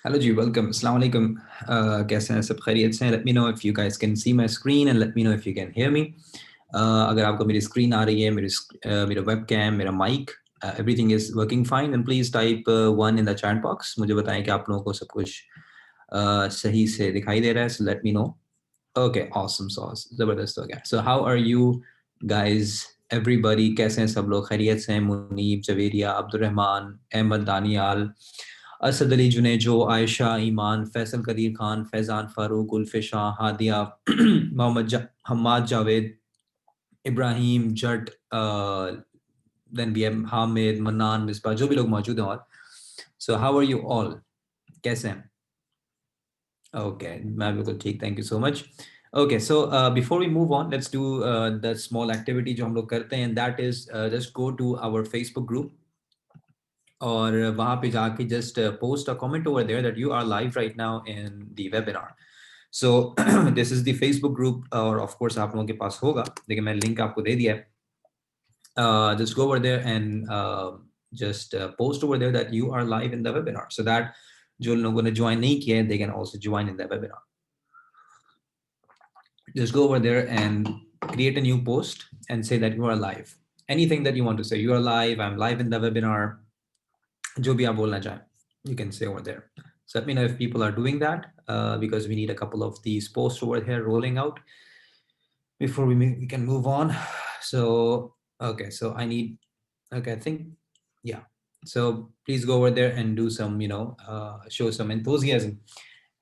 Hello जी, welcome. Assalamu alaikum. कैसे हैं सब खैरियत से हैं? Let me know if you guys can see my screen and let me know if you can hear me. अगर आपको मेरी screen आ रही है, मेरा webcam, मेरा mic, everything is working fine, then please type 1 in the chat box. मुझे बताएं कि आप लोगों को सब कुछ सही से दिखाई दे रहा है. So let me know. Okay, awesome sauce. ज़बरदस्त हो गया. So how are you guys? Everybody, कैसे हैं सब लोग? खैरियत से हैं? Muneeb, Javeria, Abdurrahman, Ahmed, Daniyal, Asad Ali Junejo, Ayesha, Iman, Faisal Qadeer Khan, Faizan Farooq, Ulfisha, Hadia, Hammad Javed, Ibrahim, Jutt, then we have Hamid, Mannan, Misbah, जो भी लोग मौजूद हैं. और so how are you all? कैसे हैं? Okay, मैं बिल्कुल ठीक. Thank you so much. Okay, so before we move on, let's do the small activity जो हम लोग करते हैं, and that is just go to our Facebook group. और वहाँ पे जाके just post a comment over there that you are live right now in the webinar. So this is the Facebook group, और of course आप लोगों के पास होगा, लेकिन मैं link आपको दे दिया है. Just go over there and just post over there that you are live in the webinar, so that जो लोगों ने join नहीं किया है, they can also join in the webinar. Just go over there and create a new post and say that you are live. Anything that you want to say, you are live, I'm live in the webinar, जो भी आप बोलना चाहें, you can say over there. So let me know if people are doing that, because we need a couple of these posts over here rolling out before we can move on. So, okay, so I need, okay, I think, yeah. So please go over there and do some, show some enthusiasm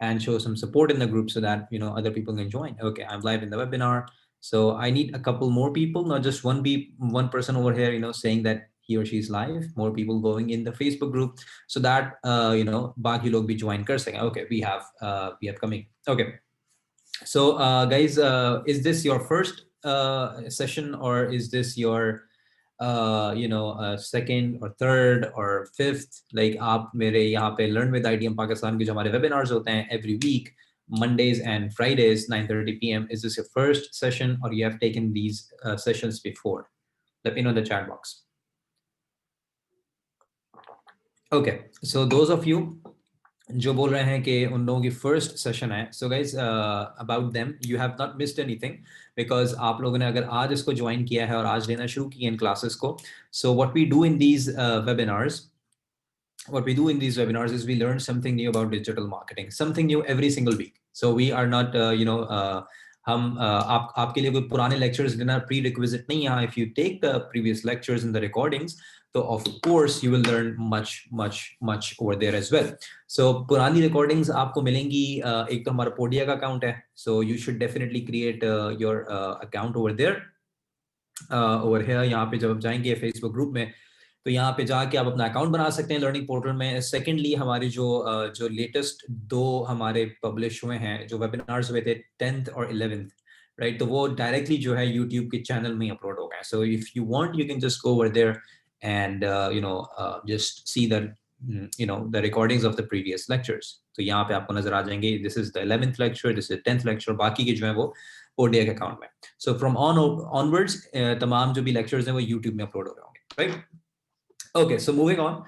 and show some support in the group so that, other people can join. Okay, I'm live in the webinar. So I need a couple more people, not just one person over here, saying that he or she is live, more people going in the Facebook group so that, baaki log bhi join kar sake. Okay, we have coming. Okay. So guys, is this your first session, or is this your second or third or fifth? Like आप मेरे यहाँ पे Learn with IDM Pakistan के जो हमारे webinars होते हैं every week, Mondays and Fridays 9:30 p.m. Is this your first session, or you have taken these sessions before? Let me know in the chat box. Okay, so those of you जो बोल रहे हैं कि उन लोगों की फर्स्ट सेशन है, so guys about them you have not missed anything, because आप लोगों ने अगर आज इसको ज्वाइन किया है और आज लेना शुरू किए इन क्लासेस को, so what we do in these webinars, what we do in these webinars is we learn something new about digital marketing, something new every single week. So we are not हम आपके लिए कोई पुराने lectures लेना pre requisite नहीं है. If you take the previous lectures in the recordings, तो of course you will learn much much much over there as well. So पुरानी रिकॉर्डिंग्स आपको मिलेंगी. एक तो हमारा पोडिया का अकाउंट है, so you should definitely create your account over there. Over here यहाँ पे जब आप जाएंगे फेसबुक ग्रुप में, तो यहाँ पे जाके आप अपना अकाउंट बना सकते हैं लर्निंग पोर्टल में. सेकेंडली, हमारी जो लेटेस्ट 2 हमारे पब्लिश हुए हैं, जो वेबिनार्स हुए थे 10th और 11th, राइट, तो वो डायरेक्टली जो है यूट्यूब के चैनल में अपलोड हो गए. So if you want you can just go over there and just see the the recordings of the previous lectures. तो यहाँ पे आपको नजर आ जाएंगे, this is the 11th lecture, this is 10th lecture, बाकी के जो है वो ओडीए के अकाउंट में. So from onwards तमाम जो भी lectures हैं वो YouTube में अपलोड हो रहे होंगे, right? Okay, so moving on.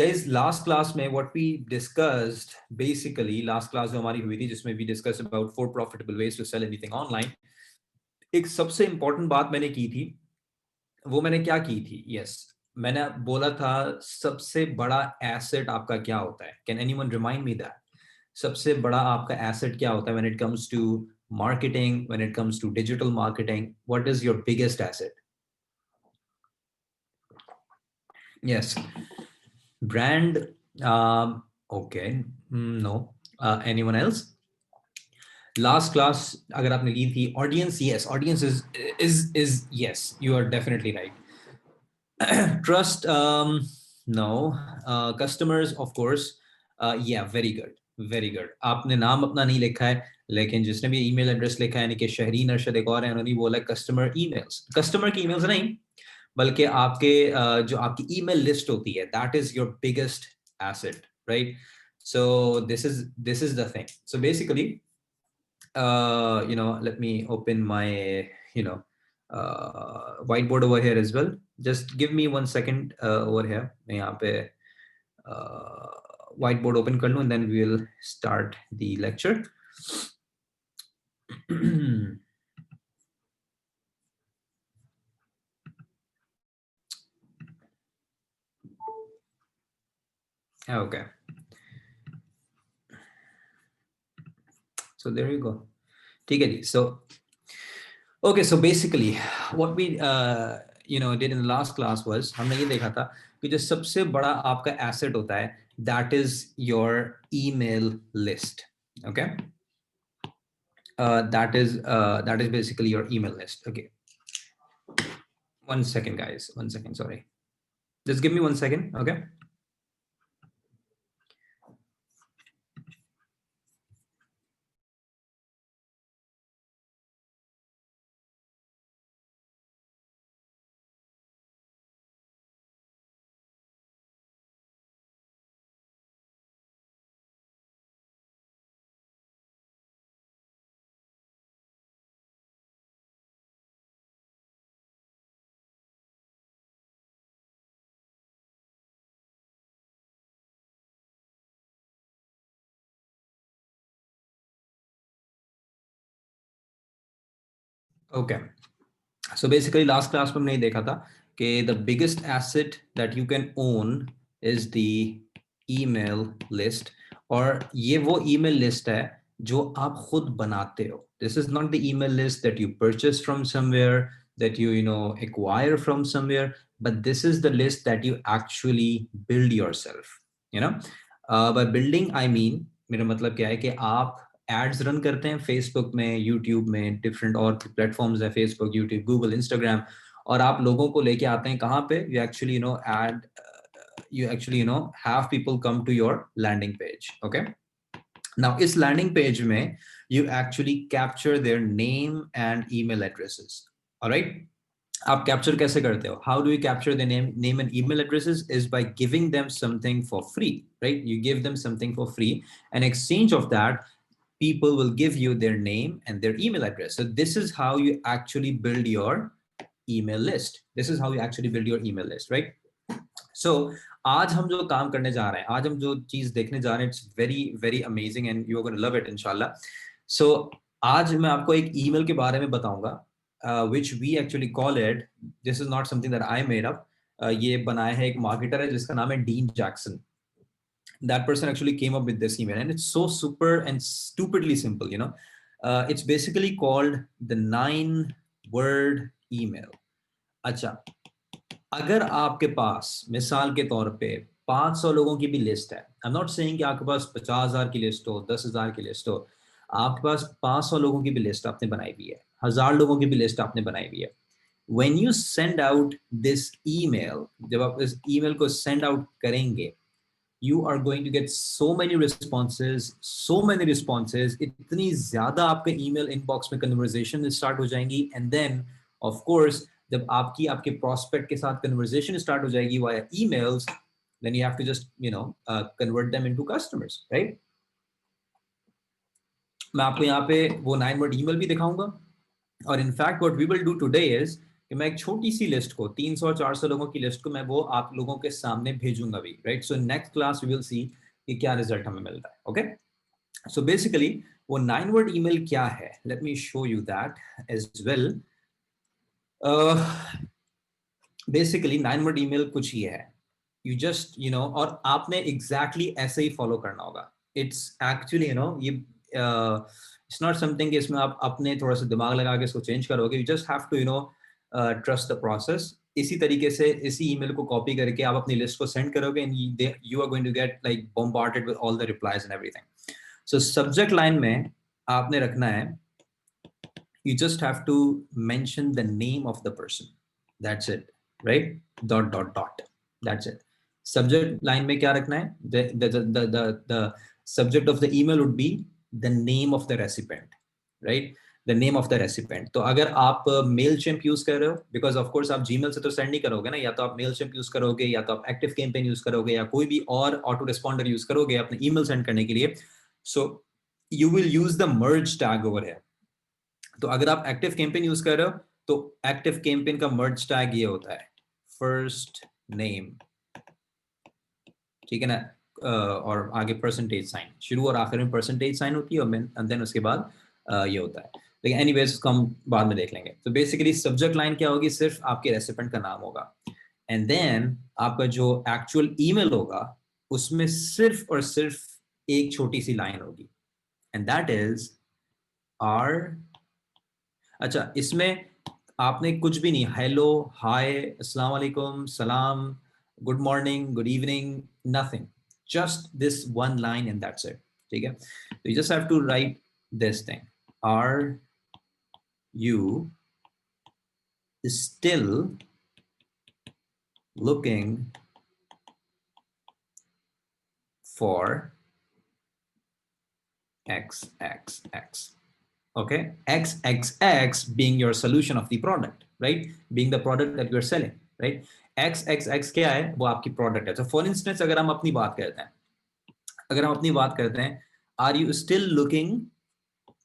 Guys, last class में what we discussed, basically last class जो हमारी हुई थी, जिसमें we discussed about 4 profitable ways to sell anything online. एक सबसे important बात मैंने की थी, वो मैंने क्या की थी? Yes, मैंने बोला था सबसे बड़ा asset आपका क्या होता है? Can anyone remind me that? सबसे बड़ा आपका asset क्या होता है when it comes to marketing, when it comes to digital marketing? What is your biggest asset? Yes. Brand. Okay. No. Anyone else? Last class अगर आपने ली थी audience, yes, audience is yes, you are definitely right. Trust, no. Customers, of course, yeah, very good, very good. आपने नाम अपना नहीं लिखा है, लेकिन जिसने भी ईमेल एड्रेस लिखा है, यानी कि शहरीन अरशद एक और है, उन्होंने बोला कस्टमर ईमेल्स. कस्टमर की ईमेल्स नहीं, बल्कि आपके जो आपकी ईमेल लिस्ट होती है, that is your biggest asset, right? So this is the thing. So basically, let me open my whiteboard over here as well. Just give me 1 second over here. मैं यहाँ पे whiteboard open कर लूं and then we will start the lecture. Okay, so there you go. ठीक है जी. So okay, so basically what we did in the last class was हमने ये देखा था कि जो सबसे बड़ा आपका asset होता है that is your email list. Okay, that is basically your email list. Okay, 1 second guys, 1 second, sorry, just give me 1 second. Okay. Okay, so basically last class में हमने ये देखा था कि the biggest asset that you can own is the email list, और ये वो email list है जो आप खुद बनाते हो. This is not the email list that you purchase from somewhere, that you acquire from somewhere, but this is the list that you actually build yourself. By building I mean, मेरा मतलब क्या है कि आप एड्स रन करते हैं Facebook में, YouTube में, डिफरेंट और प्लेटफॉर्म्स है, फेसबुक, यूट्यूब, गूगल, इंस्टाग्राम, और आप लोगों को लेके आते हैं कहाँ पे? You actually add you actually have people come to your landing page. Okay, now इस landing page में you actually capture their name and email addresses. All right, आप कैप्चर कैसे करते हो? How do you capture the name and email addresses? Is by giving them something for free, right? You give them something for free, and exchange of that, people will give you their name and their email address. So this is how you actually build your email list. This is how you actually build your email list, right? So आज हम जो काम करने जा रहे हैं, आज हम जो चीज देखने जा रहे हैं, it's very very amazing and you are going to love it inshallah. So आज मैं आपको एक email के बारे में बताऊंगा, which we actually call it, this is not something that I made up, ये बनाया है एक marketer है जिसका नाम है Dean Jackson. That person actually came up with this email, and it's so super and stupidly simple. It's basically called the 9-word email. अच्छा, अगर आपके पास मिसाल के तौर पे 500 लोगों की भी लिस्ट है, आई एम नॉट सेइंग कि आपके पास 50,000 की लिस्ट हो, 10,000 की लिस्ट हो, आपके पास 500 लोगों की भी लिस्ट आपने बनाई हुई है, 1000 लोगों की भी लिस्ट आपने बनाई हुई है. When you send out this email, जब आप इस email को send out करेंगे, you are going to get so many responses, इतनी ज़्यादा आपके email inbox में conversation start हो जाएंगी, and then of course जब आपके prospect के साथ conversation start हो जाएगी via emails, then you have to just convert them into customers, right? मैं आपको यहाँ पे वो 9-word email भी दिखाऊंगा, और in fact what we will do today is कि मैं एक छोटी सी लिस्ट को, 300-400 लोगों की लिस्ट को मैं वो आप लोगों के सामने भेजूंगा भी, right? So next class we will see कि क्या रिजल्ट हमें मिलता है. ओके, सो बेसिकली वो 9-word ईमेल क्या है, let me show you that as well. Basically 9-word email कुछ ही है, यू जस्ट और आपने एग्जैक्टली ऐसे ही फॉलो करना होगा. इट्स एक्चुअली ये इट्स नॉट समथिंग कि इसमें आप अपने थोड़ा सा दिमाग लगा के इसको चेंज करोगे. You just have to trust the process. इसी तरीके से इसी ईमेल को कॉपी करके आप अपनी लिस्ट को सेंड करोगे, and you are going to get like bombarded with all the replies and everything. So subject line में आपने रखना है, you just have to mention the name of the person. That's it, right? Dot dot dot. That's it. Subject line में क्या रखना है? The subject of the email would be the name of the recipient, right? The name of the recipient. तो अगर आप Mailchimp use कर रहे हो, because of course आप Gmail से तो सेंड नहीं करोगे ना, या तो आप Mailchimp यूज करोगे, या तो आप Active Campaign यूज करोगे, या कोई भी और ऑटो रिस्पॉन्डर यूज करोगे अपने ईमेल सेंड करने के लिए. So you will use the merge tag over here. तो अगर आप एक्टिव कैंपेन यूज कर रहे हो तो एक्टिव कैंपेन का मर्ज टैग ये होता है, फर्स्ट नेम ठीक है ना, और आगे परसेंटेज साइन, शुरू और आखिर में परसेंटेज साइन होती है, और देन उसके बाद ये होता है। लेकिन एनीवेज उसको हम बाद में देख लेंगे। तो बेसिकली सब्जेक्ट लाइन क्या होगी, सिर्फ आपके रेसिपेंट का नाम होगा, एंड देन आपका जो एक्चुअल ईमेल होगा उसमें सिर्फ और सिर्फ एक छोटी सी लाइन होगी, एंड दैट इज आर। अच्छा, इसमें आपने कुछ भी नहीं, हेलो, हाय, अस्सलाम वालेकुम, सलाम, good morning, good evening, nothing, just this one line and that's it. ठीक है, तो you just have to write this thing, are you still looking for XXX. Okay, XXX being your solution of the product, right? Being the product that you're selling, right? XXX क्या है, वो आपकी product है। So for instance, अगर हम अपनी बात करते हैं, are you still looking,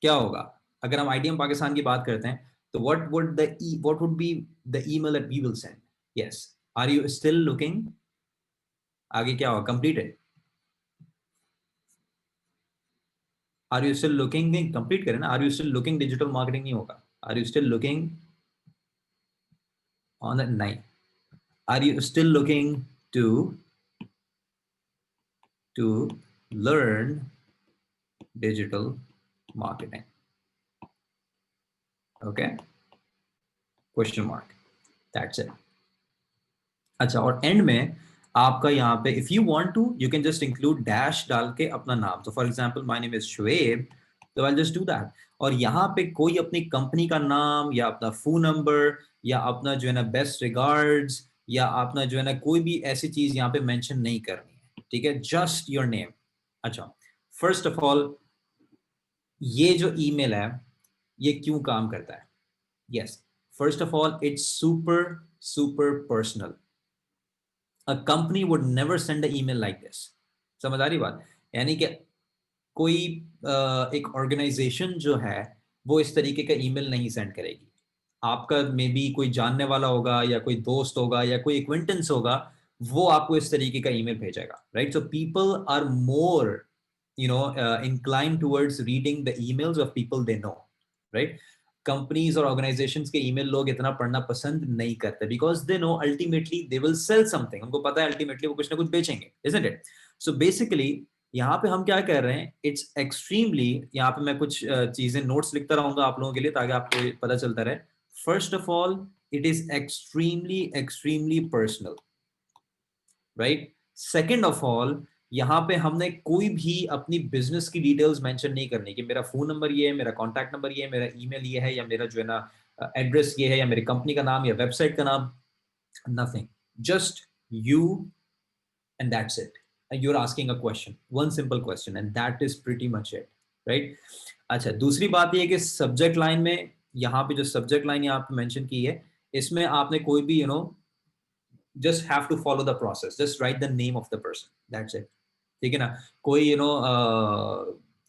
क्या होगा अगर हम IDM पाकिस्तान की बात करते हैं, तो what would be the email that we will send? Yes, are you still looking, आगे क्या होगा, completed, are you still looking, complete करें ना, are you still looking digital marketing नहीं होगा, are you still looking on the, नहीं, are you still looking to to learn digital marketing, okay, question mark, that's it. अच्छा, और end में आपका यहाँ पे if you want to you can just include dash डाल के अपना नाम, तो for example my name is Shuaib, तो आई जस्ट डू दैट, और यहाँ पे कोई अपनी कंपनी का नाम या अपना फोन नंबर या अपना जो है ना बेस्ट रिगार्ड्स या अपना जो है ना कोई भी ऐसी चीज यहाँ पे मेंशन नहीं करनी है, ठीक है, जस्ट योर नेम। अच्छा, फर्स्ट ऑफ ऑल ये जो ईमेल है ये क्यों काम करता है? Yes, first of all it's super super personal, a company would never send an email like this। समझ आ रही बात? यानी कि कोई एक ऑर्गेनाइजेशन जो है वो इस तरीके का ईमेल नहीं सेंड करेगी। आपका मे बी कोई जानने वाला होगा या कोई दोस्त होगा या कोई एक्वेंटेंस होगा, वो आपको इस तरीके का ईमेल भेजेगा, right? So people are more inclined towards reading the emails of people they know, right? Companies और ऑर्गेनाइजेशंस के ईमेल लोग इतना पढ़ना पसंद नहीं करते, because they know ultimately they will sell something, उनको पता है अल्टीमेटली वो कुछ ना कुछ बेचेंगे, इजंट इट? सो बेसिकली यहाँ पे हम क्या कर रहे हैं, इट्स एक्सट्रीमली, यहाँ पे मैं कुछ चीजें नोट्स लिखता रहूंगा आप लोगों के लिए ताकि आपको पता चलता रहे। First of all it is extremely extremely personal, right? Second of all यहाँ पे हमने कोई भी अपनी बिजनेस की डिटेल्स मेंशन नहीं करनी कि मेरा फोन नंबर ये है, मेरा कॉन्टैक्ट नंबर ये है, मेरा ईमेल ये है, या मेरा जो है ना एड्रेस ये है, या मेरी कंपनी का नाम या वेबसाइट का नाम, nothing, just you and that's it. You're asking a question, one simple question, and that is pretty much it, right? अच्छा, दूसरी बात ये है कि सब्जेक्ट लाइन में, यहाँ पे जो सब्जेक्ट लाइन यहाँ पे मेंशन की है, इसमें आपने कोई भी just have to follow the process, just write the name of the person, that's it। ठीक है ना, कोई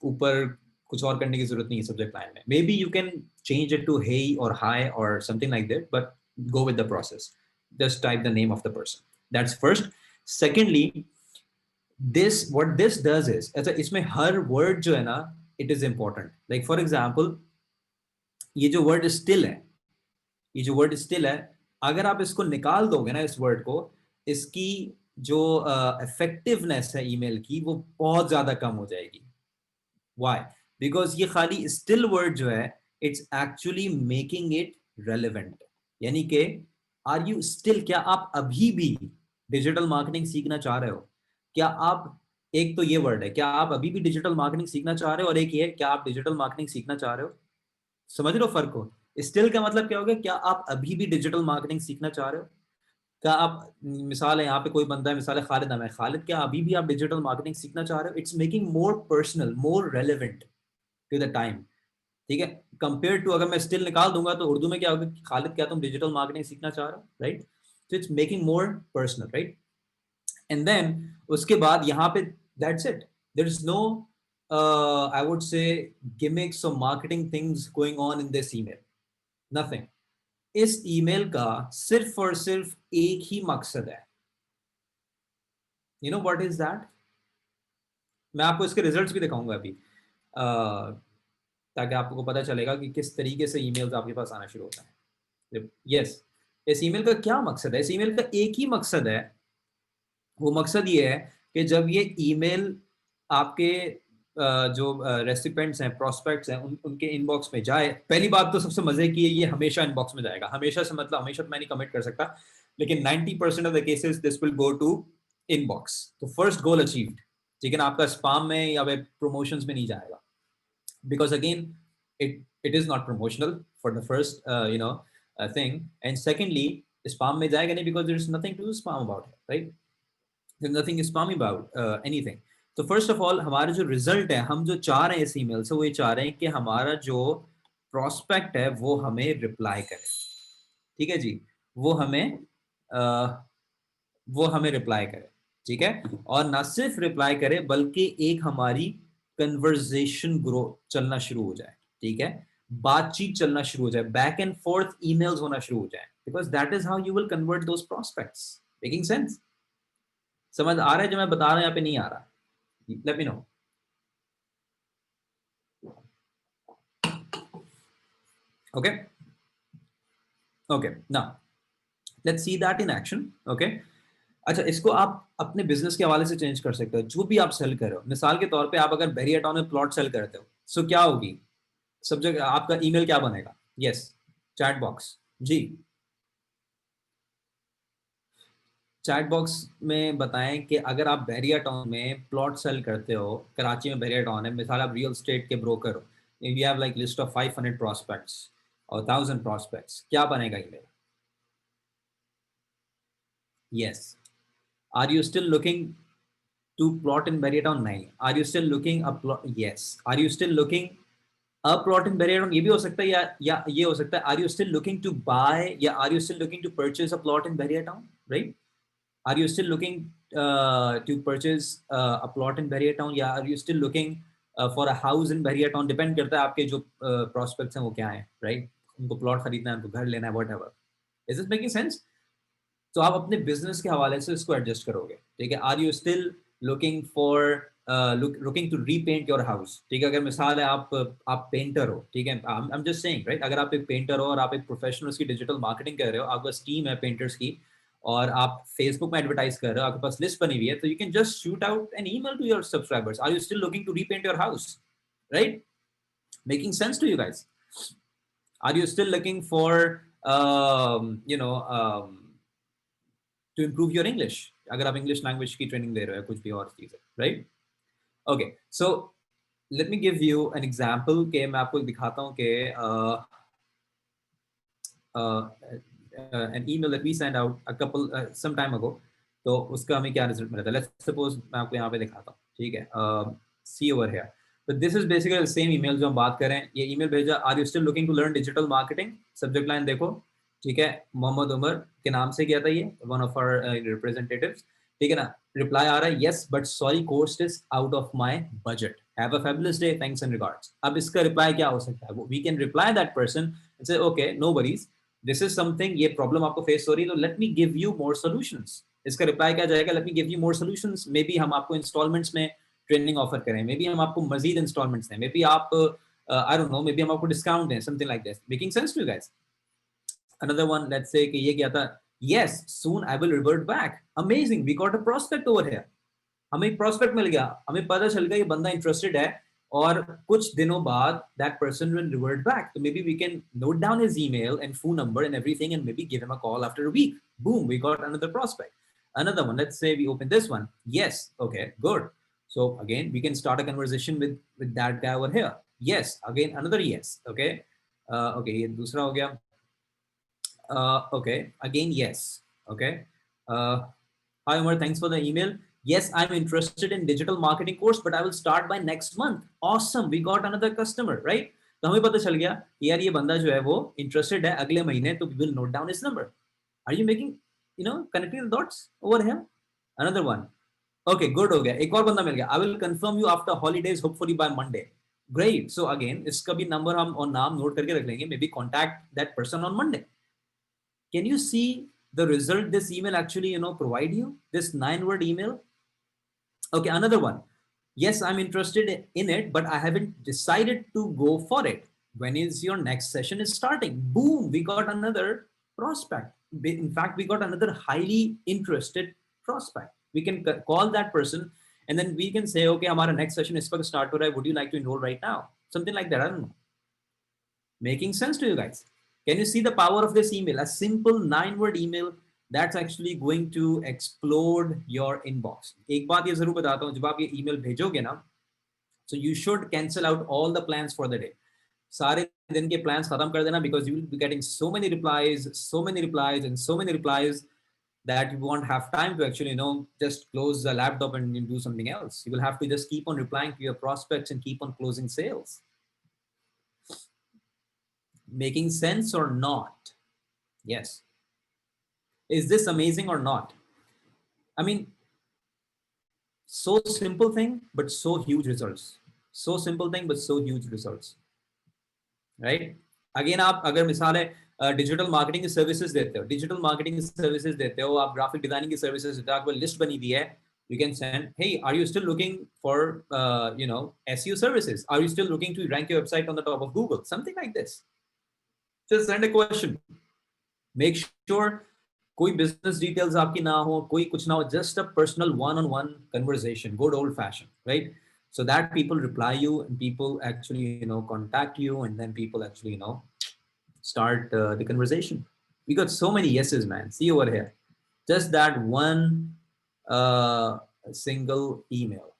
ऊपर कुछ और करने की जरूरत नहीं है सब्जेक्ट लाइन में। Maybe you can change it to hey और हाई और something like that, but go with the process, just type the name of the person, that's first. Secondly, this what this does is, अच्छा इसमें हर word जो है ना it is important. Like for example ये जो word still है, ये जो वर्ड स्टिल है, अगर आप इसको निकाल दोगे ना इस वर्ड को, इसकी जो इफेक्टिवनेस है ईमेल की वो बहुत ज्यादा कम हो जाएगी। व्हाई? बिकॉज ये खाली स्टिल वर्ड जो है it's actually making it relevant, यानी कि आर यू स्टिल, क्या आप अभी भी डिजिटल मार्केटिंग सीखना चाह रहे हो? क्या आप, एक तो ये वर्ड है, क्या आप अभी भी डिजिटल मार्केटिंग सीखना चाह रहे हो, और एक ये क्या आप डिजिटल मार्केटिंग सीखना चाह रहे हो? समझ रहे हो फर्क को? स्टिल का मतलब क्या होगा, क्या आप अभी भी डिजिटल मार्केटिंग सीखना चाह रहे हो? क्या आप, मिसाल है यहाँ पे कोई बंदा है, मिसाल है खालिद नाम है, खालिद क्या अभी भी आप डिजिटल मार्केटिंग सीखना चाह रहे हो? It's making more personal, more relevant to the time, ठीक है, कंपेयर टू अगर मैं स्टिल निकाल दूंगा तो उर्दू में क्या होगा, खालिद क्या तुम डिजिटल मार्केटिंग सीखना चाह रहे हो, right? So it's making more personal, right? And then उसके बाद यहाँ पे that's it, there is no I would say gimmicks और marketing things going on in this email, nothing. इस ईमेल का सिर्फ और सिर्फ एक ही मकसद है, you know what is that? मैं आपको इसके रिजल्ट्स भी दिखाऊंगा अभी, ताकि आपको पता चलेगा कि किस तरीके से ईमेल्स आपके पास आना शुरू होता है। यस, इस ईमेल का क्या मकसद है? इस ईमेल का एक ही मकसद है, वो मकसद ये है कि जब ये ईमेल आपके जो रेसिपेंट्स हैं, प्रोस्पेक्ट्स हैं, उनके इनबॉक्स में जाए, पहली बात तो सबसे मजे की है, ये हमेशा इनबॉक्स में जाएगा। हमेशा से मतलब हमेशा तो मैं नहीं कमिट कर सकता, लेकिन 90% of the cases this will go to inbox. तो फर्स्ट गोल अचीव्ड, ठीक है ना? आपका स्पैम में या वेब प्रमोशंस में नहीं जाएगा, because again it is not promotional for the first thing, and secondly spam में जाएगा नहीं because there is nothing to spam about it, right? There's nothing spammy about anything. तो फर्स्ट ऑफ ऑल हमारा जो result है, हम जो चाह रहे हैं इस ईमेल से, वो ये चाह रहे हैं कि हमारा जो प्रोस्पेक्ट है वो हमें रिप्लाई करे, ठीक है जी, वो हमें रिप्लाई करे, ठीक है? और ना सिर्फ रिप्लाई करे बल्कि एक हमारी कन्वर्सेशन ग्रो चलना शुरू हो जाए, ठीक है? बातचीत चलना शुरू हो जाए, बैक एंड फोर्थ ईमेल्स होना शुरू हो जाए, because that is how you will convert those prospects. Making sense? समझ आ रहा है जो मैं बता रहा हूं यहाँ पे? नहीं आ रहा? Let me know. Okay okay, now let's see that in action. Okay, अच्छा, इसको आप अपने बिजनेस के हवाले से चेंज कर सकते हो। जो भी आप सेल कर रहे हो, मिसाल के तौर पे आप अगर बेरिया टाउन में प्लॉट सेल करते हो, सो क्या होगी सब्जेक्ट, आपका ईमेल क्या बनेगा? Yes, chat box. जी, चैट बॉक्स में बताएं कि अगर आप बैरिया टाउन में प्लॉट सेल करते हो, कराची में बैरिया टाउन है, मिसाल आप रियल स्टेट के ब्रोकर हो, you have like list of 500 prospects और 1000 प्रोस्पेक्ट्स, क्या बनेगा email? Yes, are you still looking to plot in Barretown? नहीं। Are you still looking a plot? Yes. Are you still looking a plot in Barretown? ये भी हो सकता है, या ये हो सकता है Are you still looking to buy, या Are you still looking to purchase a plot in Barretown? Right? Are you still looking to purchase a plot in Barretown, या Are you still looking for a house in Barretown? Depend करता है आपके जो prospects हैं वो क्या हैं, right? उनको प्लॉट खरीदना है, उनको घर लेना है, whatever. Is this making sense? तो आप अपने बिजनेस के हवाले से इसको एडजस्ट करोगे, ठीक है? Are you still looking for looking to repaint your house, ठीक है? अगर मिसाल है आप पेंटर हो, ठीक है, I am just saying, right? अगर आप एक पेंटर हो और आप एक प्रोफेशनल की डिजिटल मार्केटिंग कर रहे हो, आपका टीम है पेंटर्स की, और आप फेसबुक में एडवर्टाइज कर रहे हो, आपके पास लिस्ट बनी हुई है, तो you can just shoot out an email to your subscribers, are you still looking to repaint your house? Right? Making sense to you guys? Are you still looking for to improve your English, अगर आप English language की training दे रहे हो, कुछ भी और चीज़ है, right? Okay, so let me give you an example कि मैं आपको दिखाता हूँ कि an email that we sent out a couple some time ago, तो उसका हमें क्या रिजल्ट मिला था? Let's suppose मैं आपको यहाँ पे दिखाता हूँ, ठीक है? See over here. So this is basically the same email जो हम बात कर रहे हैं। ये email भेजा, Are you still looking to learn digital marketing? Subject line देखो, ठीक है? मोहम्मद उमर के नाम से किया था ये, one of our representatives, ठीक है ना? रिप्लाई आ रहा है, yes but sorry course is out of my budget, have a fabulous day, thanks and regards। अब इसका रिप्लाई क्या हो सकता है? we can reply that person and say okay, no worries, this is something, ये problem आपको face हो रही है, तो let me give you more solutions। इसका रिप्लाई क्या जाएगा? let me give you more solutions, may be हम आपको इंस्टॉलमेंट्स में ट्रेनिंग ऑफर करें, मे बी हम आपको मजीद इंस्टॉलमेंट्स दें, मे बी आप I don't know, maybe हम आपको डिस्काउंट दें, something like this. Making sense to you guys? Another one, let's say कि ये क्या था? Yes, soon I will revert back. Amazing, we got a prospect over here. हमें एक prospect मिल गया, हमें पता चल गया ये बंदा interested है, और कुछ दिनों बाद that person will revert back. So maybe we can note down his email and phone number and everything and maybe give him a call after a week. Boom, we got another prospect. Another one, let's say we open this one. Yes, okay, good. So again, we can start a conversation with that guy over here. Yes, again, another yes, okay. Okay, ये दूसरा हो गया. Okay, again, yes. Okay. Hi, Umar, thanks for the email. Yes, I'm interested in digital marketing course, but I will start by next month. Awesome, we got another customer, right? तो हमें पता चल गया कि यार ये बंदा जो है वो interested है अगले महीने, तो we will note down his number. Are you making, connecting the dots over here? Another one. Okay, good हो गया, एक और बंदा मिल गया. I will confirm you after holidays, hopefully by Monday. Great. So again, इसका भी नंबर हम और नाम नोट करके रख लेंगे. Maybe contact that person on Monday. Can you see the result this email actually, provide you? This 9-word email, Okay, another one. Yes, I'm interested in it, but I haven't decided to go for it. When is your next session is starting? Boom, we got another prospect. In fact, we got another highly interested prospect. We can call that person and then we can say, okay, हमारा next session is वक्त start हो रहा है. Would you like to enroll right now? Something like that. I don't know. Making sense to you guys? Can you see the power of this email? A simple 9-word email that's actually going to explode your inbox. एक बात ये जरूर बताता हूँ, जब आप ये email भेजोगे ना, so you should cancel out all the plans for the day. सारे दिन के plans खत्म कर देना, because you will be getting so many replies, and so many replies that you won't have time to actually, just close the laptop and do something else. You will have to just keep on replying to your prospects and keep on closing sales. Making sense or not? Yes. Is this amazing or not? I mean, so simple thing, but so huge results. So simple thing, but so huge results. Right? Again, आप अगर मिसाल है digital marketing की services देते हो, digital marketing की services देते हो, आप ग्राफिक डिजाइनिंग की सर्विसेज देते हो, आपको लिस्ट बनी हुई है, you can send, hey, are you still looking for SEO services? Are you still looking to rank your website on the top of Google? Something like this. Just send a question. Make sure कोई business details आपकी ना हो, कोई कुछ ना हो, just a personal one-on-one conversation, good old fashioned, right? So that people reply you and people actually, contact you, and then people actually, start the conversation. We got so many yeses, man. See over here. Just that one single email.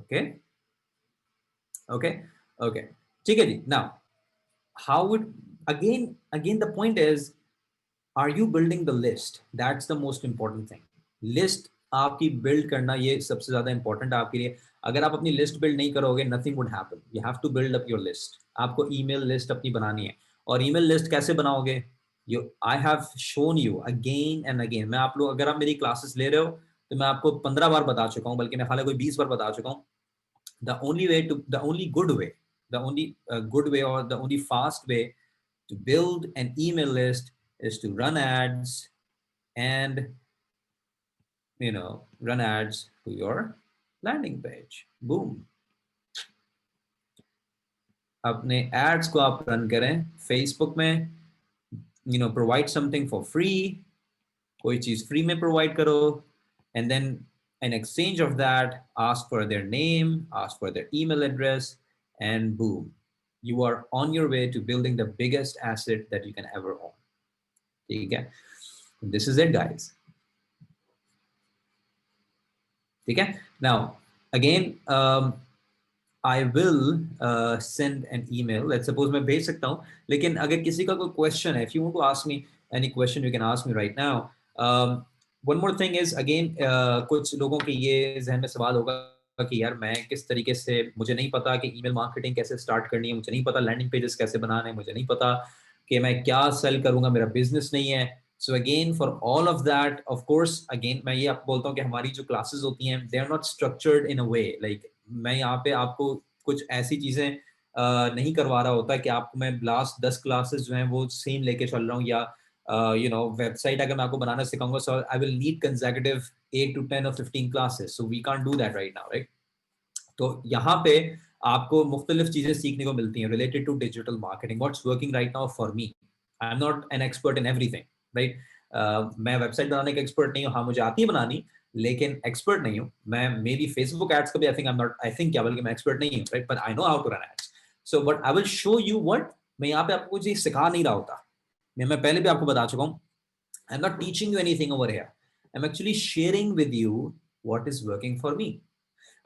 Okay. Okay. Okay. Now, how would, again, the point is, are you building the list? That's the most important thing. List आपकी build करना ये सबसे ज़्यादा important है आपके लिए. अगर आप अपनी list build नहीं करोगे, nothing would happen. You have to build up your list. आपको email list अपनी बनानी है. और email list कैसे बनाओगे? I have shown you again and again. मैं आप लोग, अगर आप मेरी classes ले रहे हो, तो मैं आपको 15 बार बता चुका हूँ, बल्कि मैं खाली कोई 20 बार बता चुका हूँ. The only good way or the only fast way to build an email list is to run ads and run ads to your landing page. Boom. अपने ads को आप run करें Facebook में, provide something for free, कोई चीज free में provide करो, and then in exchange of that, ask for their name, ask for their email address, and boom, you are on your way to building the biggest asset that you can ever own. Okay? This is it, guys. Okay? Now, again, I will send an email. Let's suppose मैं भेज सकता हूँ, लेकिन अगर किसी का कोई question है, if you want to ask me any question, you can ask me right now. One more thing is, again, कुछ लोगों के ये जहन में सवाल होगा कि यार मैं किस तरीके से, मुझे नहीं पता कि ईमेल मार्केटिंग कैसे स्टार्ट करनी है, मुझे नहीं पता लैंडिंग पेजेस कैसे बनाने हैं, मुझे नहीं पता कि मैं क्या सेल करूंगा, मेरा बिजनेस नहीं है. So again, for all of that, of course, again, मैं ये आपको बोलता हूँ कि हमारी जो क्लासेस होती हैं, they are not structured in a way. Like मैं यहाँ पे आपको कुछ ऐसी चीजें नहीं करवा रहा होता कि आपको मैं लास्ट 10 क्लासेस जो हैं वो सेम लेके चल रहा हूँ, या वेबसाइट अगर मैं आपको बनाना सिखाऊंगा, so I will need consecutive 8 to 10 or 15 classes. So we can't do that right now, right? तो यहाँ पे आपको मुख्तलिफ चीजें सीखने को मिलती हैं related to digital marketing. What's working right now for me? I'm not an expert in everything, right? मैं वेबसाइट बनाने का एक्सपर्ट नहीं हूँ. हाँ, मुझे आती है बनानी, लेकिन एक्सपर्ट नहीं हूँ मैं. मे बी फेसबुक एड्स का भी आई थिंक क्या बल्कि मैं एक्सपर्ट नहीं हूँ, right? But I know how to run ads. So but I will show you what. मैं यहाँ पे आपको कुछ सिखा नहीं रहा होता. मैं पहले भी आपको बता चुका हूँ. आई am not teaching you anything over here. I am actually sharing with you what is working for me.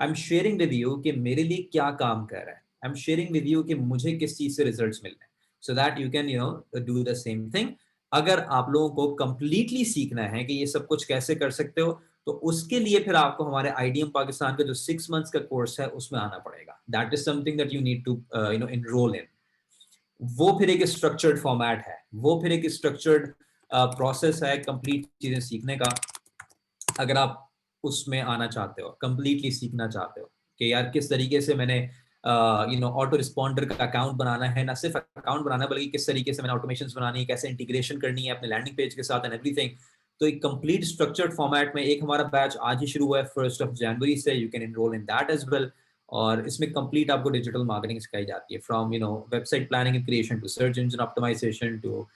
I am sharing with you कि मेरे लिए क्या काम कर रहा है. I am sharing with you कि मुझे किस चीज से रिजल्ट्स मिल रहे हैं, so that you can do the same thing. अगर आप लोगों को कंप्लीटली सीखना है कि ये सब कुछ कैसे कर सकते हो, तो उसके लिए फिर आपको हमारे IDM पाकिस्तान का जो 6 मंथ्स का कोर्स है उसमें आना पड़ेगा. That is something that you need to enrol in. वो फिर एक स्ट्रक्चर्ड फॉर्मेट है, वो फिर एक स्ट्रक्चर्ड प्रोसेस है कंप्लीट चीजें सीखने का. अगर आप उसमें आना चाहते हो, कंप्लीटली सीखना चाहते हो कि यार किस तरीके से मैंने ऑटो रिस्पॉन्डर का अकाउंट बनाना है, ना सिर्फ अकाउंट बनाना है बल्कि किस तरीके से मैंने ऑटोमेशंस बनानी है, कैसे इंटीग्रेशन करनी है अपने लैंडिंग पेज के साथ एंड एवरीथिंग, तो एक कंप्लीट स्ट्रक्चर्ड फॉर्मेट में एक हमारा बैच आज ही शुरू हुआ है 1 जनवरी से, you can enroll in that as well. और इसमें कंप्लीट आपको डिजिटल मार्केटिंग सिखाई जाती है, from website planning and creation to search engine optimization to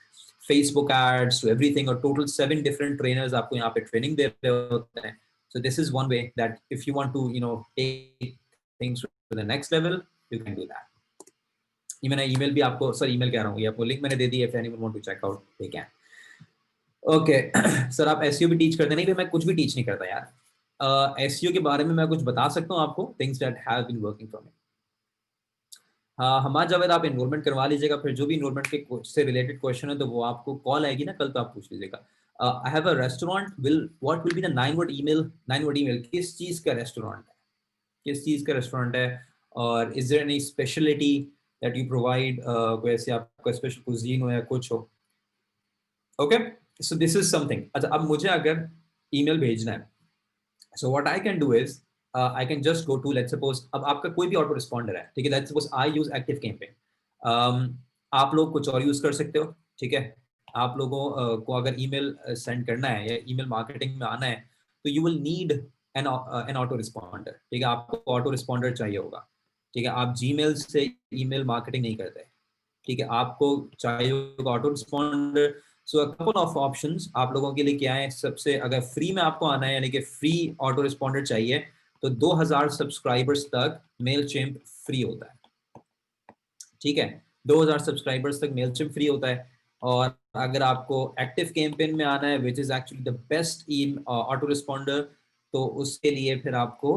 Facebook ads to everything. और टोटल 7 डिफरेंट ट्रेनर्स आपको यहाँ पे ट्रेनिंग दे रहे होते हैं। So this is one way that if you want to take things to the next level, you can do that. ये मैंने ईमेल भी आपको, सर ईमेल कह रहा हूँ, ये आपको लिंक मैंने दे दी है, if anyone want to check out they can. Okay sir आप एसईओ भी टीच करते? नहीं भाई मैं कुछ भी टीच नहीं करता यार। एसईओ के बारे में मैं कुछ बता सकता हूँ आपको, things that have been working for me. हमारा जब आप एनरोलमेंट करवा लीजिएगा, फिर जो भी एनरोलमेंट के से रिलेटेड क्वेश्चन है तो वो आपको कॉल आएगी ना कल, तो आप पूछ लीजिएगा। I have a restaurant, what will be the 9 word email? 9 word email, किस चीज का रेस्टोरेंट है, किस चीज का रेस्टोरेंट है, और is there any speciality that you provide, कोई ऐसे आपका स्पेशल कुजीन हो या कुछ हो। Okay so this is something. अच्छा अब मुझे अगर ईमेल भेजना है, so what I can do is I can just go to, let's suppose अब आपका कोई भी ऑटो रिस्पॉन्डर है, ठीक है, let's suppose I use active campaign. आप लोग कुछ और यूज कर सकते हो, ठीक है। आप लोगों को अगर ईमेल सेंड करना है या ईमेल मार्केटिंग में आना है तो you will need an auto responder, ठीक है। आपको ऑटो रिस्पॉन्डर चाहिए होगा, ठीक है। आप जीमेल से ईमेल मार्केटिंग नहीं करते, ठीक है, आपको चाहिए होगा auto responder. So a couple of options आप लोगों के लिए क्या है। सबसे अगर फ्री में आपको आना है, यानी कि फ्री ऑटो रिस्पॉन्डर चाहिए, तो 2000 सब्सक्राइबर्स तक मेलचिम्प फ्री होता है, ठीक है। 2000 सब्सक्राइबर्स तक मेलचिम्प फ्री होता है। और अगर आपको एक्टिव कैंपेन में आना है, which is actually the best auto responder, तो उसके लिए फिर आपको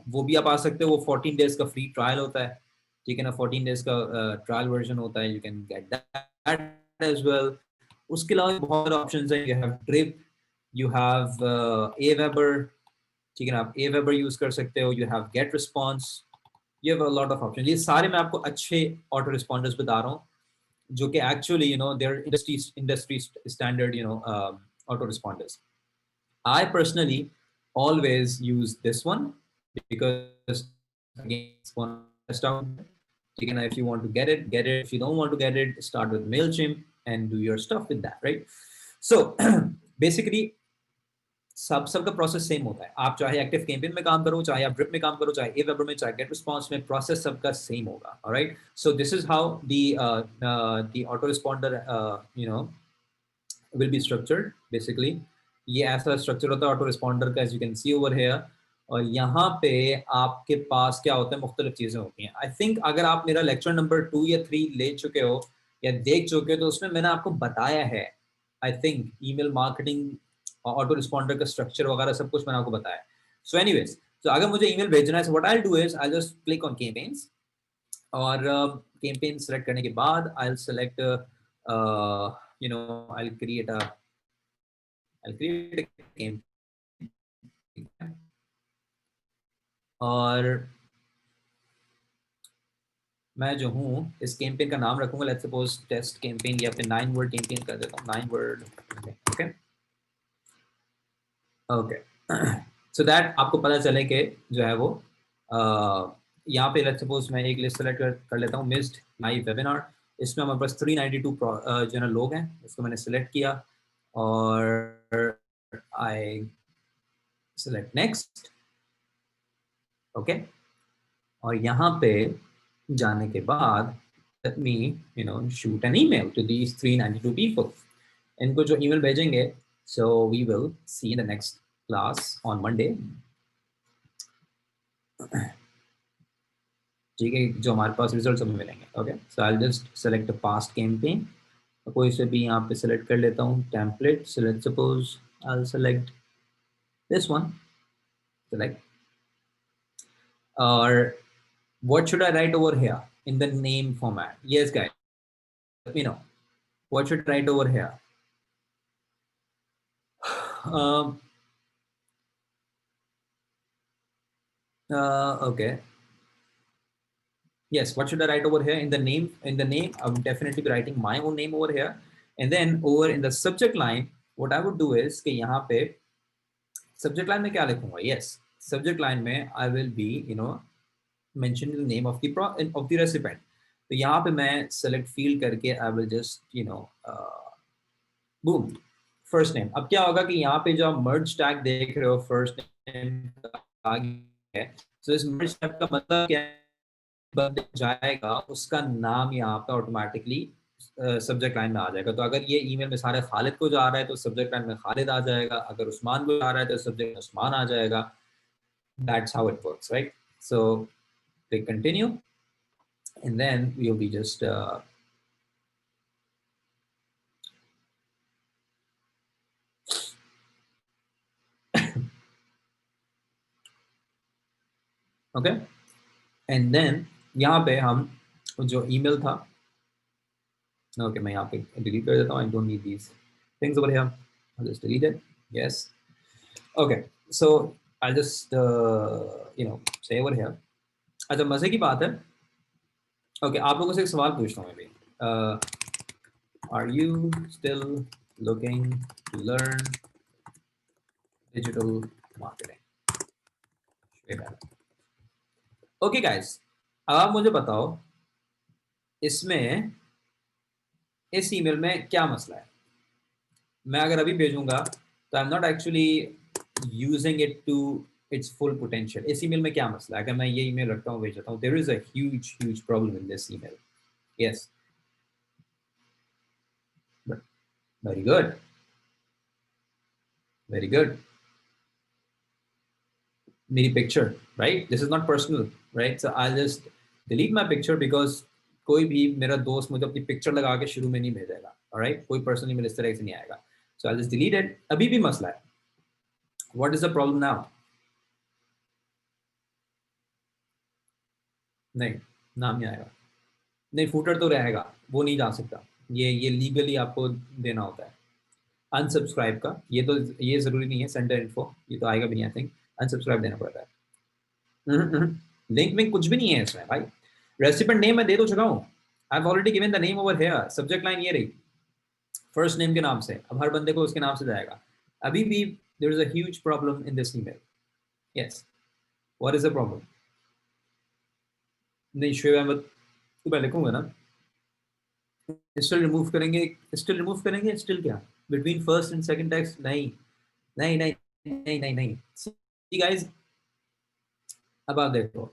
वो भी आप आ सकते हो। वो 14 डेज का फ्री ट्रायल होता है, ठीक है ना। 14 डेज का ट्रायल वर्जन होता है, you can get that as well. उसके अलावा बहुत सारे ऑप्शंस हैं। You have Drip, you have Aweber, ठीक है ना, आप Aweber यूज कर सकते हो। You have get response, you have a lot of options. ये सारे मैं आपको अच्छे ऑटो रिस्पॉन्डर्स बता रहा हूँ जो कि actually their industry standard autoresponders. I personally always use this one because again it's one best out there. Again, if you want to get it, get it. If you don't want to get it, start with Mailchimp and do your stuff with that, right? So basically सबका process same होता है। आप चाहे active campaign में काम करो, चाहे आप ड्रिप में काम करो, चाहे Aweber में, चाहे गेट रिस्पॉन्स में, प्रोसेस सबका सेम होगा। Alright, so this is how the autoresponder will be structured basically। ये ऐसा स्ट्रक्चर होता है ऑटो रिस्पॉन्डर का, as you can see over here. और यहाँ पे आपके पास क्या होता है, मुख्तलिफ चीज़ें होती हैं। आई थिंक अगर आप मेरा लेक्चर नंबर 2 या 3 ले चुके हो या देख चुके हो तो उसमें मैंने आपको बताया है, I think email marketing, auto responder का स्ट्रक्चर वगैरह सब कुछ मैंने आपको बताया। सो एनीवेज, तो अगर मुझे ईमेल भेजना है, what I do is I just click on campaigns, और कैंपेन सेलेक्ट करने के बाद I select I'll create a campaign, और मैं जो हूँ इस कैंपेन का नाम रखूंगा, लेट्स सपोज टेस्ट कैंपेन, या फिर 9 वर्ड कैंपेन कर देता हूँ, 9 word. Okay okay so that आपको पता चले कि जो है वो यहाँ पे लेट्स सपोज मैं एक लिस्ट सेलेक्ट कर लेता हूँ, मिस्ड माई वेबिनार। इसमें हमारे पास 392 जो है ना लोग हैं, इसको मैंने सेलेक्ट किया और आई सेलेक्ट नेक्स्ट। ओके, और यहाँ पे जाने के बाद let me shoot an email to these 392 people। इनको जो ईमेल भेजेंगे, so we will see in the next class on Monday, ठीक है, जो हमारे पास रिजल्ट हमें मिलेंगे। Okay, so I just select a past campaign, कोई से भी यहाँ पे सेलेक्ट कर लेता हूँ template. So let's suppose I select this one, select, और what should I write over here in the name format? Yes guys, let me know what should I write over here. um, okay, yes, what should I write over here in the name? In the name I would definitely be writing my own name over here, and then over in the subject line what I would do is कि यहाँ पे subject line में क्या लिखूंगा? Yes, subject line में I will be mentioning the name of the recipient। तो यहाँ पे मैं select field करके I will just boom, first name. अब क्या होगा कि यहाँ पे जो आप मर्ज टैग देख रहे हो फर्स्ट नेम आगे है, तो इस मर्ज टैग का मतलब क्या है, बंदे जाएगा उसका नाम यहाँ पे ऑटोमेटिकली सब्जेक्ट लाइन में आ जाएगा। तो अगर ये ईमेल में सारे खालिद को जा रहा है तो सब्जेक्ट लाइन में खालिद आ जाएगा, अगर उस्मान को जा रहा है तो सब्जेक्ट में उस्मान आ जाएगा। That's how it works, right? So click continue and then we'll be just okay, and then यहाँ पे हम जो ईमेल था, okay, मैं यहाँ पे डिलीट कर देता हूँ, I don't need these things over here, I'll just delete it. Yes, okay, so I'll just say over here. अच्छा, मजे की बात है। ओके, आप लोगों से एक सवाल पूछता हूँ मैं भी। Are you still looking to learn digital marketing? Okay guys, अब आप मुझे बताओ इसमें, इस ईमेल में क्या मसला है? मैं अगर अभी भेजूंगा तो I am not actually using it to its full potential. इस ईमेल में क्या मसला है? अगर मैं ये ईमेल रखता हूँ, भेज देता हूँ, there is a huge huge problem in this email. Yes, very good, very good. मेरी picture, right? This is not personal, right? So I just delete my picture because कोई भी मेरा दोस्त मुझे अपनी पिक्चर लगा के शुरू में नहीं भेजेगा, राइट? कोई पर्सनल ईमेल इस तरह से नहीं आएगा। सो आई जस्ट डिलीट इट। अभी भी मसला है। What is the problem now? नहीं, नाम नहीं आएगा। नहीं, फूटर तो रहेगा, वो नहीं जा सकता। ये लीगली आपको देना होता है। अनसब्सक्राइब का ये तो, ये जरूरी नहीं है। सेंटर इन्फो ये तो आएगा भी नहीं, आई थिंक अनसब्सक्राइब देना पड़ता है। लिंक में कुछ भी नहीं है इसमें भाई। रेसिपेंट नेम मैं दे तो चुका हूँ। I have already given the name over here. Subject line ये रही, फर्स्ट नेम के नाम से। अब हर बंदे को उसके नाम से जाएगा। अभी भी there is a huge problem in this email. Yes, what is the problem? नहीं शुएब अहमद तो मैं लिखूंगा ना, स्टिल रिमूव करेंगे, स्टिल रिमूव करेंगे, स्टिल क्या between first and second text? नहीं नहीं नहीं नहीं नहीं नहीं। सी गाइस, अब आप देखो,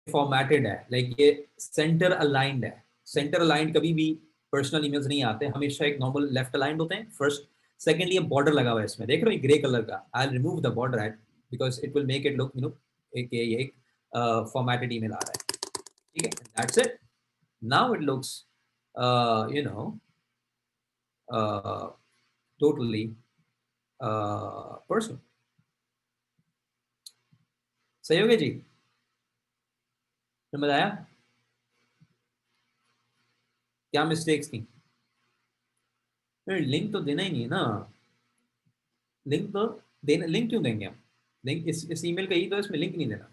फॉर्मेटेड है, लाइक ये सेंटर अलाइंड है। सेंटर अलाइंड कभी भी पर्सनल ईमेल्स नहीं आते, हमेशा एक नॉर्मल लेफ्ट अलाइंड होते हैं फर्स्ट। सेकंडली ये बॉर्डर लगा हुआ है इसमें, देख रहे हो ग्रे कलर का। I will remove the border at because it will make it look एक फॉर्मेटेड ईमेल आ रहा है। ठीक है, that's it. Now it looks you know totally personal. सही हो गया जी? समझ आया क्या मिस्टेक्स थी? लिंक तो देना ही नहीं है ना। लिंक तो देना, लिंक क्यों देंगे हम? लिंक इस ईमेल का ही तो, इसमें लिंक नहीं देना।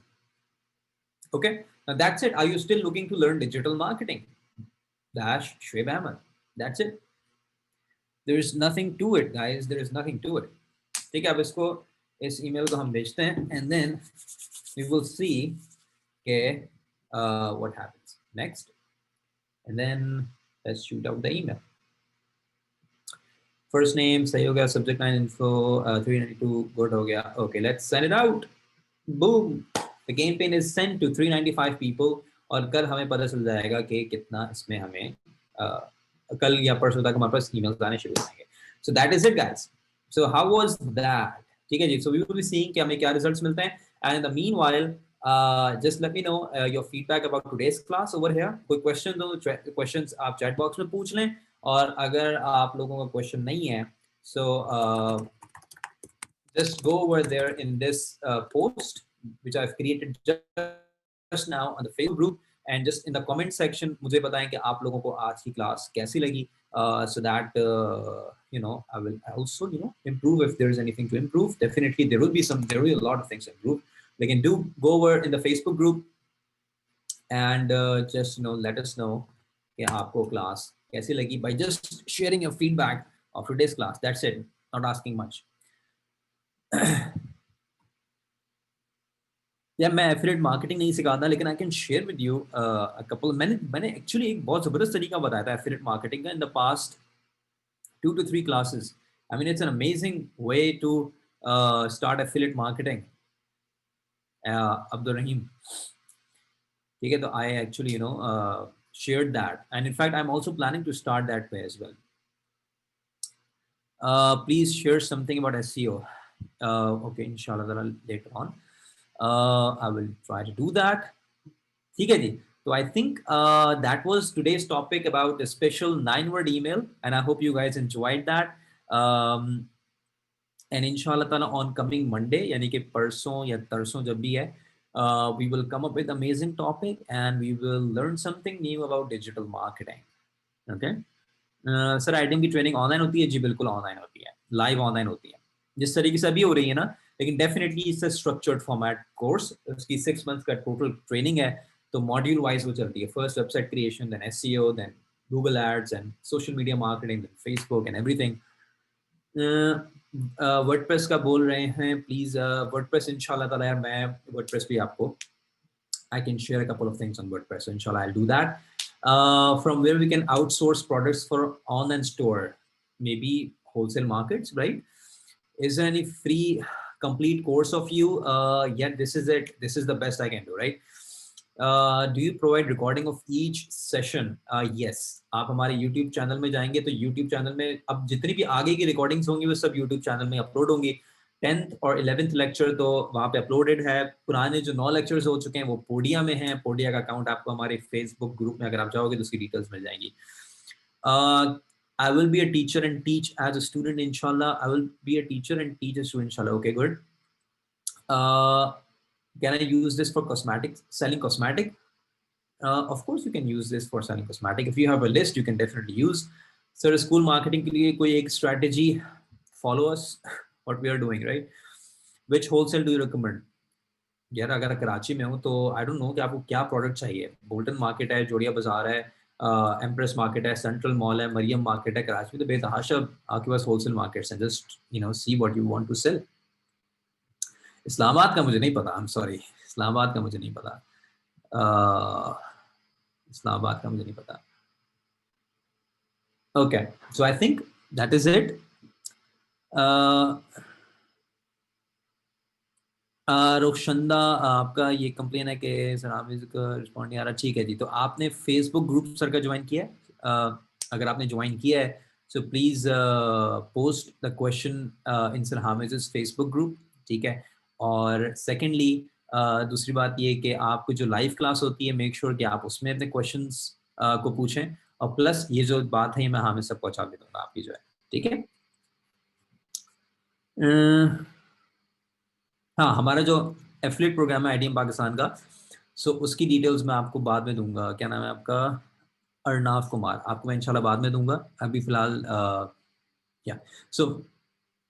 Okay, now that's it. Are you still looking to learn digital marketing? Dash Shoaib Ahmed. That's it. There is nothing to it, guys. There is nothing to it. ठीक है, अब इसको, इस ईमेल को हम भेजते हैं and then we will see के what happens next, and then let's shoot out the email. First name सही हो गया, subject line info 392 good हो गया। Okay, let's send it out. Boom. The campaign is sent to 395 people और कल हमें पता चल जाएगा कि कितना इसमें हमें कल या परसों तक हमारे पास ईमेल्स आने शुरू होंगे। So that is it guys. So how was that? ठीक है जी, so we will be seeing कि हमें क्या results मिलते हैं, and in the meanwhile just let me know your feedback about today's class over here. कोई questions हो तो questions आप chat box में पूछ लें, और अगर आप लोगों का question नहीं है so just go over there in this post which I've created just now on the Facebook group, and just in the comment section मुझे बताएं कि आप लोगों को आज की क्लास कैसी लगी, so that I will also improve if there is anything to improve. Definitely there will be a lot of things to improve. Like, do go over in the Facebook group and just let us know कि आपको class कैसी लगी by just sharing your feedback of today's class. That's it, not asking much. या मैं affiliate marketing नहीं सिखाता, लेकिन I can share with you a couple. मैंने एक्चुअली एक बहुत ज़बरदस्त तरीका बताया था एफिलिएट मार्केटिंग का in the past 2 to 3 classes. I mean, it's an amazing way to start affiliate marketing. Abdul Rahim. Okay, so I actually, shared that. And in fact, I'm also planning to start that way as well. Please share something about SEO. Okay, inshallah, later on. I will try to do that. Okay, so I think that was today's topic about a special 9-word email, and I hope you guys enjoyed that. And inshallah ta'ala on coming Monday, यानी कि परसों या तरसों जब भी है, we will come up with amazing topic and we will learn something new about digital marketing. Okay. Sir item की training online होती है? जी बिल्कुल ऑनलाइन होती है, लाइव ऑनलाइन होती है, जिस तरीके से अभी हो रही है ना, लेकिन definitely it's a structured format course. उसकी 6 मंथ्स का टोटल ट्रेनिंग है, तो मॉड्यूल वाइज वो चलती है। First website creation, then SEO, then Google ads and social media marketing, then Facebook and everything. WordPress का बोल रहे हैं, प्लीज वर्डप्रेस इंशाल्लाह ताला यार, मैं वर्डप्रेस भी आपको I can share a couple of things on WordPress, so inshallah I'll do that. From where we can outsource products for online store, maybe wholesale markets, right? Is there any free complete course of you? Yeah, this is it. This is the best I can do, right? Do you provide recording of each session? Yes. आप हमारे YouTube channel में जाएंगे तो YouTube channel में अब जितनी भी आगे की रिकॉर्डिंग्स होंगी वो सब YouTube चैनल में अपलोड होंगी। 10th और 11th लेक्चर तो वहाँ पे अपलोडेड है। पुराने जो 9 लेक्चर्स हो चुके हैं वो पोडिया में हैं। पोडिया का अकाउंट आपको हमारे फेसबुक ग्रुप में अगर आप जाओगे तो उसकी डिटेल्स मिल जाएंगी। I will be a teacher and teach as a student, inshallah. I will be a teacher and teach as student, inshallah. Okay, good. Can I use this for cosmetics, selling cosmetic? Of course you can use this for selling cosmetic. If you have a list, you can definitely use. Sir, school marketing के लिए कोई एक strategy, follow us what we are doing, right? Which wholesale do you recommend? यार अगर कराची में हो तो I don't know कि आपको क्या प्रोडक्ट चाहिए। बोल्टन मार्केट है, जोड़िया बाजार है, एम्प्रेस मार्केट है, सेंट्रल मॉल है, मरियम मार्केट है। कराची में तो बेतहाशा आपके पास होलसेल मार्केट्स हैं। Just see what you want to sell. Islamabad का मुझे नहीं पता, आई एम सॉरी, इस्लामाबाद का मुझे नहीं पता, इस्लामाबाद का मुझे नहीं पता। Okay, so I think that is it. Roshanda, आपका ये कंप्लेन है कि सर आप का रिस्पॉन्ड नहीं आ रहा। ठीक है जी, तो आपने फेसबुक ग्रुप सर का ज्वाइन किया है? अगर आपने ज्वाइन किया है so please post the question in sir Hamiz Facebook group, ठीक है। और सेकेंडली दूसरी बात ये कि आपको जो लाइव क्लास होती है मेक श्योर कि आप उसमें अपने क्वेश्चंस को पूछें, और प्लस ये जो बात है ये मैं हामिद सब पहुंचा भी दूंगा आपकी जो है, ठीक है। हाँ, हमारा जो एफिलिएट प्रोग्राम है आईडीएम पाकिस्तान का, सो उसकी डिटेल्स मैं आपको बाद में दूंगा। क्या नाम है आपका? अर्नाव कुमार। आपको मैं इंशाल्लाह बाद में दूंगा, अभी फिलहाल या सो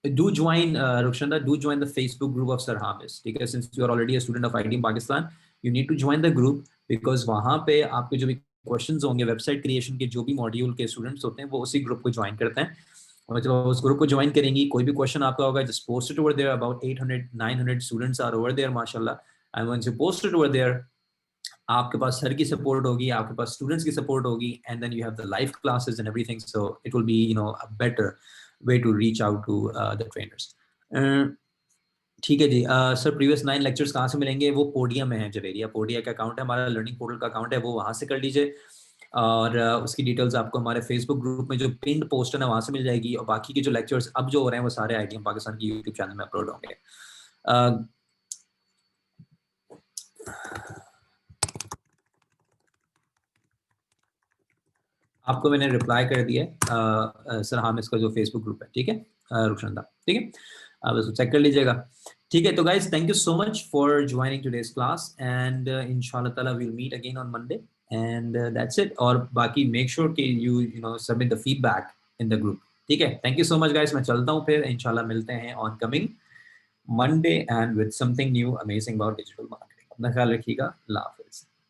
do join Rukshanda, do join the Facebook group of Sir Hamis, ठीक है। Since you are already a student of IDM Pakistan, you need to join the group because वहाँ पे आपके जो भी क्वेश्चंस होंगे वेबसाइट क्रिएशन के, जो भी मॉड्यूल के स्टूडेंट्स होते हैं वो उसी ग्रुप को ज्वाइन करते हैं। और जब उस ग्रुप को ज्वाइन करेंगी, कोई भी क्वेश्चन आपका होगा, just post it over there. About 800-900 students are over there, माशाल्लाह। And once you post it over there, आपके पास सर की सपोर्ट होगी, आपके पास स्टूडेंट्स की सपोर्ट होगी, and then you have the live classes and everything, so it will be a better way to reach out to the trainers. ठीक है जी। Sir previous 9 lectures कहाँ से मिलेंगे? वो पोडिया में है, जवेरिया पोडिया का अकाउंट है हमारा, लर्निंग पोर्टल का अकाउंट है, वो वहाँ से कर लीजिए। और उसकी डिटेल्स आपको हमारे फेसबुक ग्रुप में जो पिन्ड पोस्टर है वहाँ से मिल जाएगी। और बाकी के जो लेक्चर्स अब जो हो रहे हैं वो सारे आईडीएम पाकिस्तान की यूट्यूब चैनल में अपलोड होंगे। आपको मैंने रिप्लाई कर दिया सर हामिद का जो फेसबुक ग्रुप है, ठीक है रुखशंदा, ठीक है, आप उसको चेक कर लीजिएगा, ठीक है। तो guys thank you so much for joining today's class and इंशाल्लाह ताला we will meet again on Monday and that's it. और बाकी मेक श्योर कि you submit the feedback in the group, ठीक है। Thank you so much guys, मैं चलता हूँ, फिर इंशाल्लाह मिलते हैं on coming Monday and with something new amazing about digital marketing. अपना ख्याल रखिएगा, अल्लाह हाफिज़।